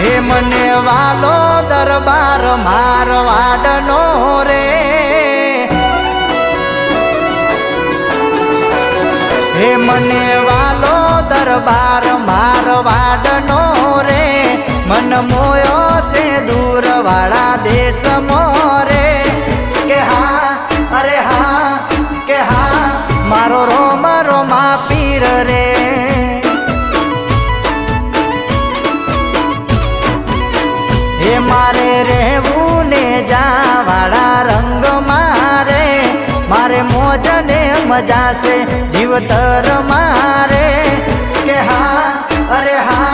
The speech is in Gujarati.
હે મને વાલો દરબાર મારવાડનો રે, હે મને વાલો દરબાર મારવાડનો રે, મન મોયો છે દૂર વાળા દેશ મોરે, કે હા અરે હા કે હા મારો રોમ રોમા પીર રે, હે મારે રહેવું ને જાવાળા રંગ મારે, મારે મોજ ને મજા છે જીવતર મારે, કે હા અરે હા